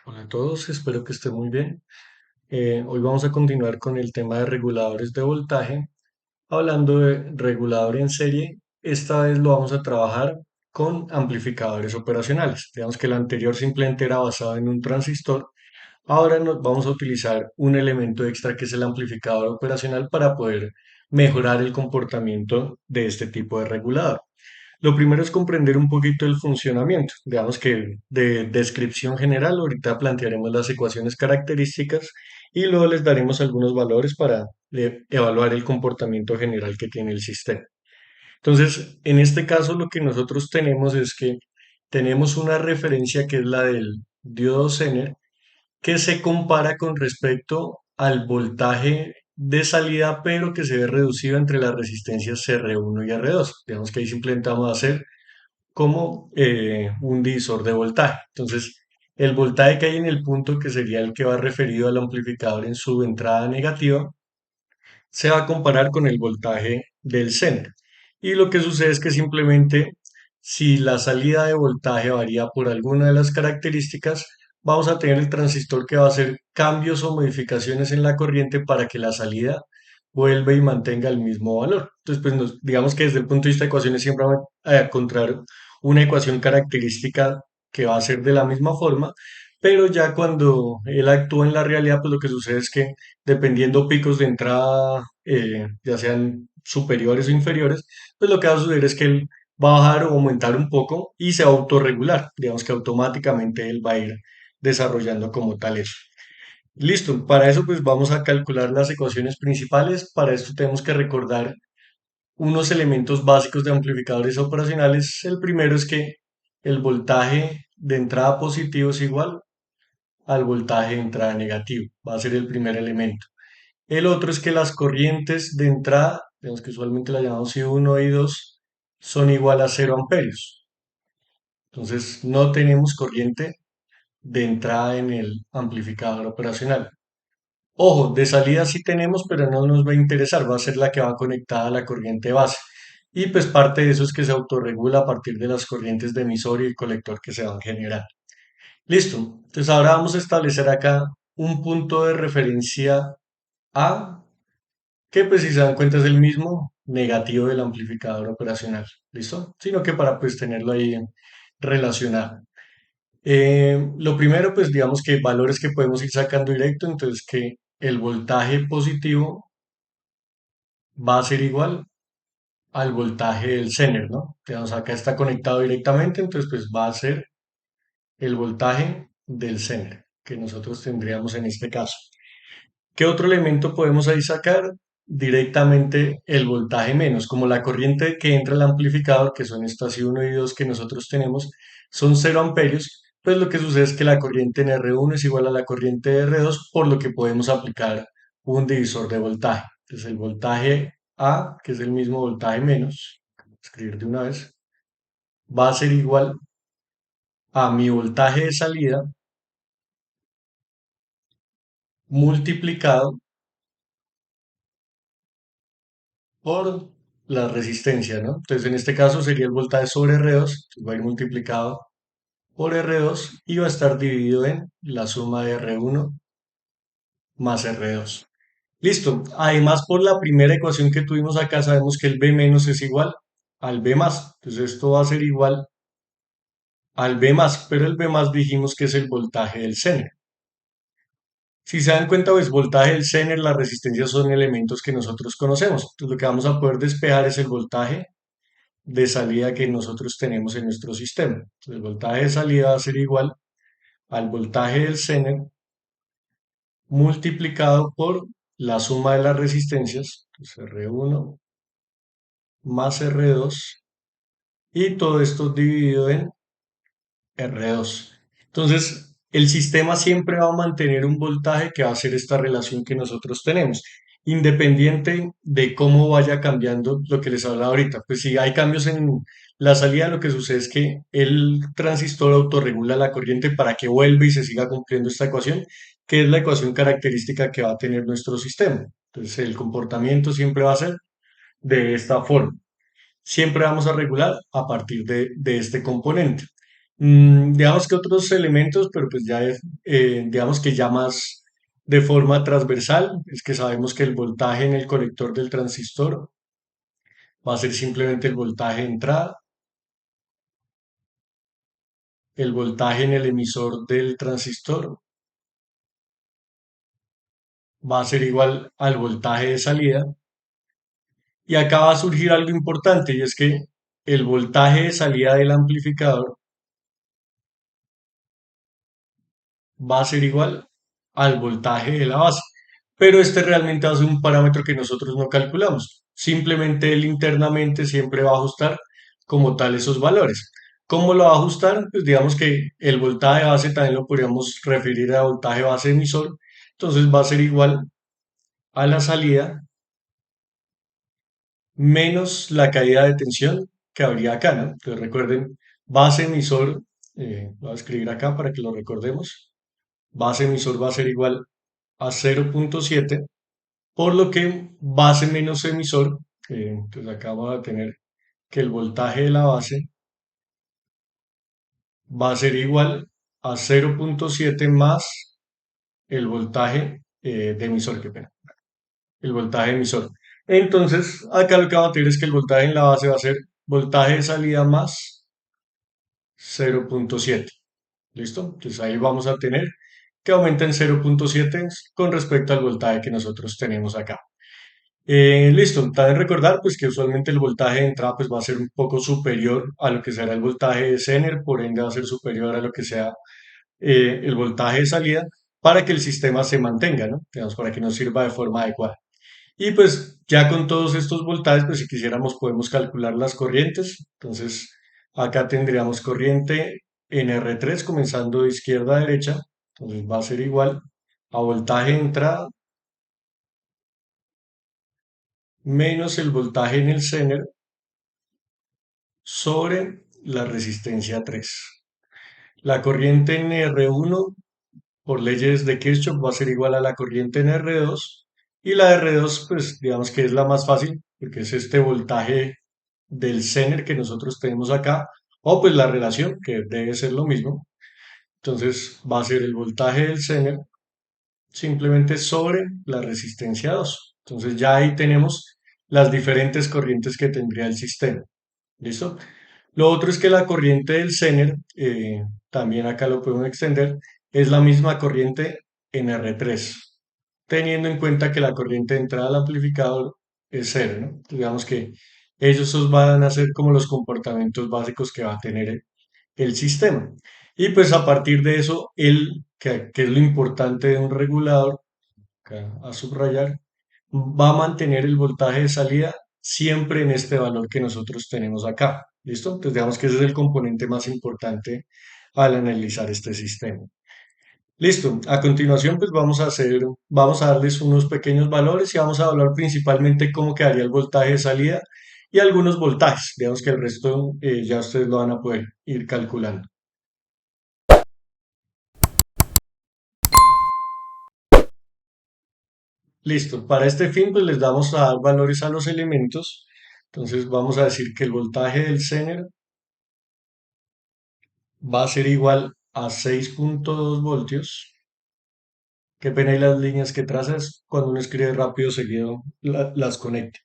Hola a todos, espero que estén muy bien. Hoy vamos a continuar con el tema de reguladores de voltaje. Hablando de regulador en serie, esta vez lo vamos a trabajar con amplificadores operacionales. Digamos que el anterior simplemente era basado en un transistor. Ahora nos vamos a utilizar un elemento extra que es el amplificador operacional para poder mejorar el comportamiento de este tipo de regulador. Lo primero es comprender un poquito el funcionamiento. Digamos que de descripción general, ahorita plantearemos las ecuaciones características y luego les daremos algunos valores para evaluar el comportamiento general que tiene el sistema. Entonces, en este caso lo que nosotros tenemos es que tenemos una referencia que es la del diodo Zener, que se compara con respecto al voltaje de salida, pero que se ve reducido entre las resistencias R1 y R2. Digamos que ahí simplemente vamos a hacer como un divisor de voltaje. Entonces, el voltaje que hay en el punto, que sería el que va referido al amplificador en su entrada negativa, se va a comparar con el voltaje del centro. Y lo que sucede es que simplemente si la salida de voltaje varía por alguna de las características, vamos a tener el transistor que va a hacer cambios o modificaciones en la corriente para que la salida vuelva y mantenga el mismo valor. Entonces, pues digamos que desde el punto de vista de ecuaciones siempre vamos a encontrar una ecuación característica que va a ser de la misma forma, pero ya cuando él actúa en la realidad, pues lo que sucede es que dependiendo picos de entrada, ya sean superiores o inferiores, pues lo que va a suceder es que él va a bajar o aumentar un poco y se va a autorregular. Digamos que automáticamente él va a ir desarrollando como tal eso. Listo, para eso pues vamos a calcular las ecuaciones principales. Para esto tenemos que recordar unos elementos básicos de amplificadores operacionales. El primero es que el voltaje de entrada positivo es igual al voltaje de entrada negativo. Va a ser el primer elemento. El otro es que las corrientes de entrada, digamos que usualmente las llamamos I1 y I2, son igual a 0 amperios. Entonces no tenemos corriente de entrada en el amplificador operacional. Ojo, de salida sí tenemos, pero no nos va a interesar, va a ser la que va conectada a la corriente base. Y pues parte de eso es que se autorregula a partir de las corrientes de emisor y colector que se van generando. Listo. Entonces ahora vamos a establecer acá un punto de referencia A, que pues si se dan cuenta es el mismo negativo del amplificador operacional. ¿Listo? Sino que para pues tenerlo ahí relacionado. Lo primero, pues digamos que valores que podemos ir sacando directo, entonces que el voltaje positivo va a ser igual al voltaje del Zener, ¿no? Digamos, acá está conectado directamente, entonces pues va a ser el voltaje del Zener que nosotros tendríamos en este caso. ¿Qué otro elemento podemos ahí sacar? Directamente el voltaje menos, como la corriente que entra al amplificador, que son estas I1 y 2 que nosotros tenemos, son 0 amperios, pues lo que sucede es que la corriente en R1 es igual a la corriente de R2, por lo que podemos aplicar un divisor de voltaje. Entonces el voltaje A, que es el mismo voltaje menos, escribir de una vez, va a ser igual a mi voltaje de salida multiplicado por la resistencia, ¿no? Entonces, en este caso sería el voltaje sobre R2, va a ir multiplicado por R2 y va a estar dividido en la suma de R1 más R2. Listo. Además, por la primera ecuación que tuvimos acá, sabemos que el B menos es igual al B más. Entonces, esto va a ser igual al B más, pero el B más dijimos que es el voltaje del Zener. Si se dan cuenta, pues voltaje del Zener, las resistencias son elementos que nosotros conocemos. Entonces, lo que vamos a poder despejar es el voltaje de salida que nosotros tenemos en nuestro sistema. Entonces, el voltaje de salida va a ser igual al voltaje del Zener multiplicado por la suma de las resistencias, entonces R1 más R2, y todo esto dividido en R2. Entonces, el sistema siempre va a mantener un voltaje que va a ser esta relación que nosotros tenemos, independiente de cómo vaya cambiando lo que les hablaba ahorita. Pues si hay cambios en la salida, lo que sucede es que el transistor autorregula la corriente para que vuelva y se siga cumpliendo esta ecuación, que es la ecuación característica que va a tener nuestro sistema. Entonces, el comportamiento siempre va a ser de esta forma. Siempre vamos a regular a partir de este componente. Digamos que otros elementos, pero pues ya es, digamos que ya más de forma transversal, es que sabemos que el voltaje en el colector del transistor va a ser simplemente el voltaje de entrada, el voltaje en el emisor del transistor va a ser igual al voltaje de salida, y acá va a surgir algo importante, y es que el voltaje de salida del amplificador va a ser igual al voltaje de la base. Pero este realmente va a ser un parámetro que nosotros no calculamos. Simplemente él internamente siempre va a ajustar como tal esos valores. ¿Cómo lo va a ajustar? Pues digamos que el voltaje base también lo podríamos referir a voltaje base emisor. Entonces va a ser igual a la salida menos la caída de tensión que habría acá, ¿no? Entonces recuerden, base emisor, voy a escribir acá para que lo recordemos. Base emisor va a ser igual a 0,7, por lo que base menos emisor, entonces acá vamos a tener que el voltaje de la base va a ser igual a 0,7 más el voltaje de emisor, qué pena, el voltaje emisor. Entonces, acá lo que vamos a tener es que el voltaje en la base va a ser voltaje de salida más 0,7. ¿Listo? Entonces ahí vamos a tener que aumenta en 0,7 con respecto al voltaje que nosotros tenemos acá. Listo, también recordar pues que usualmente el voltaje de entrada pues va a ser un poco superior a lo que será el voltaje de Zener, por ende va a ser superior a lo que sea el voltaje de salida para que el sistema se mantenga, ¿no? Digamos, para que nos sirva de forma adecuada. Y pues ya con todos estos voltajes, pues si quisiéramos podemos calcular las corrientes. Entonces acá tendríamos corriente en R3 comenzando de izquierda a derecha. Entonces va a ser igual a voltaje de entrada menos el voltaje en el Zener sobre la resistencia 3. La corriente en R1 por leyes de Kirchhoff va a ser igual a la corriente en R2, y la R2 pues digamos que es la más fácil porque es este voltaje del Zener que nosotros tenemos acá, o pues la relación que debe ser lo mismo. Entonces va a ser el voltaje del Zener simplemente sobre la resistencia 2. Entonces ya ahí tenemos las diferentes corrientes que tendría el sistema. ¿Listo? Lo otro es que la corriente del Zener, también acá lo podemos extender, es la misma corriente en R3, teniendo en cuenta que la corriente de entrada al amplificador es cero, ¿no? Digamos que ellos dos van a ser como los comportamientos básicos que va a tener el sistema. Y pues a partir de eso, que es lo importante de un regulador, acá a subrayar, va a mantener el voltaje de salida siempre en este valor que nosotros tenemos acá. ¿Listo? Entonces digamos que ese es el componente más importante al analizar este sistema. Listo. A continuación, pues vamos a darles unos pequeños valores y vamos a hablar principalmente cómo quedaría el voltaje de salida y algunos voltajes. Digamos que el resto ya ustedes lo van a poder ir calculando. Listo. Para este fin, pues les damos a dar valores a los elementos. Entonces vamos a decir que el voltaje del Zener va a ser igual a 6,2 voltios. Qué pena y las líneas que trazas cuando uno escribe rápido seguido las conecte.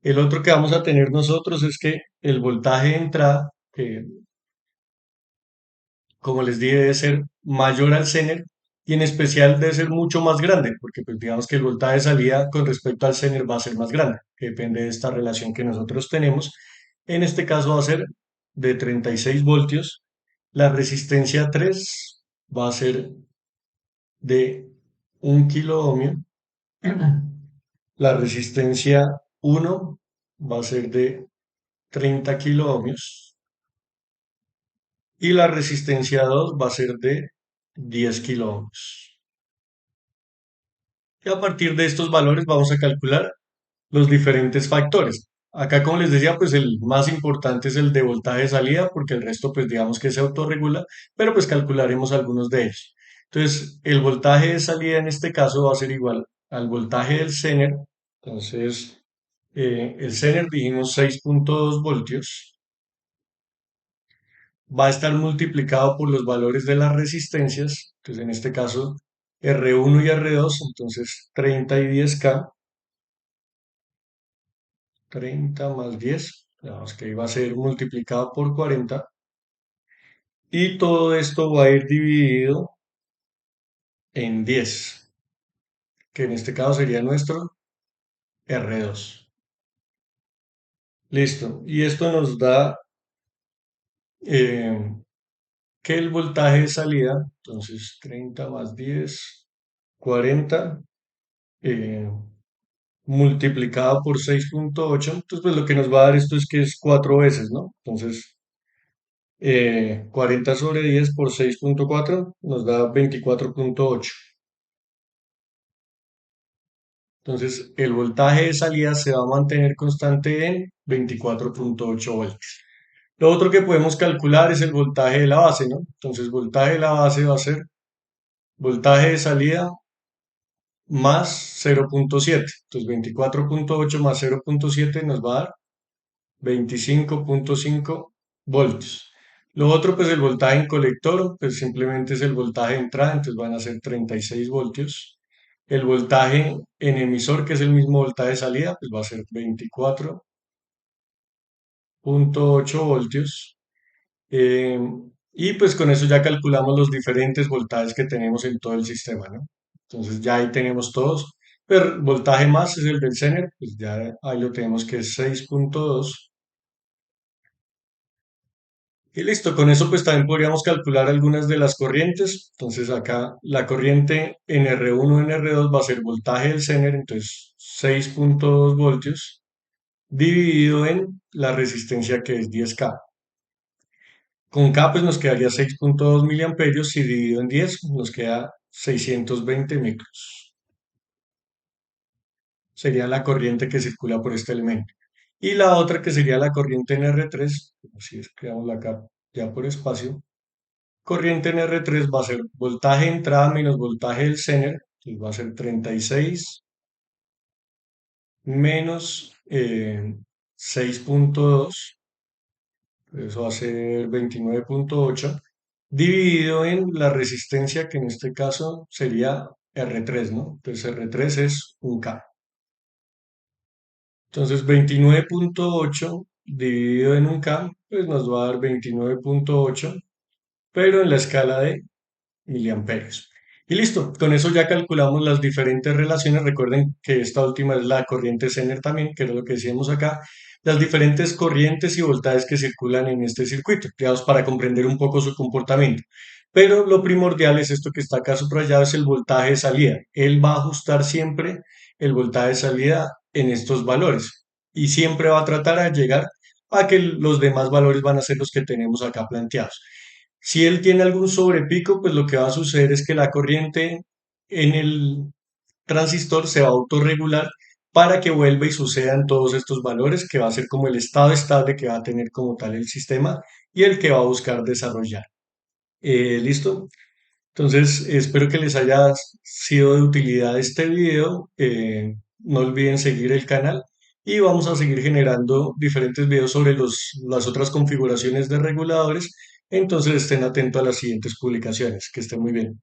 El otro que vamos a tener nosotros es que el voltaje de entrada, que como les dije, debe ser mayor al Zener y en especial debe ser mucho más grande, porque pues digamos que el voltaje de salida con respecto al Zener va a ser más grande, que depende de esta relación que nosotros tenemos. En este caso va a ser de 36 voltios. La resistencia 3 va a ser de 1 kilo ohmio. La resistencia 1 va a ser de 30 kilo ohmios y la resistencia 2 va a ser de 10 kilo ohmios. Y a partir de estos valores vamos a calcular los diferentes factores. Acá, como les decía, pues el más importante es el de voltaje de salida, porque el resto, pues digamos que se autorregula, pero pues calcularemos algunos de ellos. Entonces, el voltaje de salida en este caso va a ser igual al voltaje del Zener. Entonces, el Zener dijimos 6,2 voltios va a estar multiplicado por los valores de las resistencias, entonces en este caso R1 y R2, entonces 30 y 10K, 30 más 10, digamos que va a ser multiplicado por 40, y todo esto va a ir dividido en 10, que en este caso sería nuestro R2. Listo, y esto nos da eh, que el voltaje de salida, entonces 30 más 10, 40, eh, multiplicado por 6,8, entonces pues lo que nos va a dar esto es que es 4 veces, ¿no? Entonces 40 sobre 10 por 6,4 nos da 24,8. Entonces el voltaje de salida se va a mantener constante en 24,8 voltios. Lo otro que podemos calcular es el voltaje de la base, ¿no? Entonces voltaje de la base va a ser voltaje de salida más 0,7. Entonces 24,8 más 0,7 nos va a dar 25,5 voltios. Lo otro, pues el voltaje en colector, pues simplemente es el voltaje de entrada, entonces van a ser 36 voltios. El voltaje en emisor, que es el mismo voltaje de salida, pues va a ser 24,8 voltios. Eh, y pues con eso ya calculamos los diferentes voltajes que tenemos en todo el sistema, ¿no? Entonces ya ahí tenemos todos. Pero el voltaje más es el del Zener, pues ya ahí lo tenemos que es 6,2. Y listo, con eso pues también podríamos calcular algunas de las corrientes. Entonces acá la corriente en R1 en R2 va a ser voltaje del Zener, entonces 6,2 voltios, dividido en la resistencia que es 10K. Con K pues nos quedaría 6,2 miliamperios y dividido en 10 nos queda 620 micros. Sería la corriente que circula por este elemento. Y la otra que sería la corriente en R3, así es, creamos acá ya por espacio. Corriente en R3 va a ser voltaje de entrada menos voltaje del Zener, entonces va a ser 36 menos 6,2, eso va a ser 29,8, dividido en la resistencia que en este caso sería R3, ¿no? Entonces R3 es un K. Entonces 29,8 dividido en un K, pues nos va a dar 29,8, pero en la escala de miliamperios. Y listo, con eso ya calculamos las diferentes relaciones. Recuerden que esta última es la corriente Zener también, que era lo que decíamos acá, las diferentes corrientes y voltajes que circulan en este circuito, digamos, para comprender un poco su comportamiento. Pero lo primordial es esto que está acá subrayado, es el voltaje de salida. Él va a ajustar siempre el voltaje de salida en estos valores y siempre va a tratar de llegar a que los demás valores van a ser los que tenemos acá planteados. Si él tiene algún sobrepico, pues lo que va a suceder es que la corriente en el transistor se va a autorregular para que vuelva y sucedan todos estos valores, que va a ser como el estado estable que va a tener como tal el sistema y el que va a buscar desarrollar. ¿Listo? Entonces, espero que les haya sido de utilidad este video. No olviden seguir el canal y vamos a seguir generando diferentes videos sobre las otras configuraciones de reguladores. Entonces, estén atentos a las siguientes publicaciones. Que estén muy bien.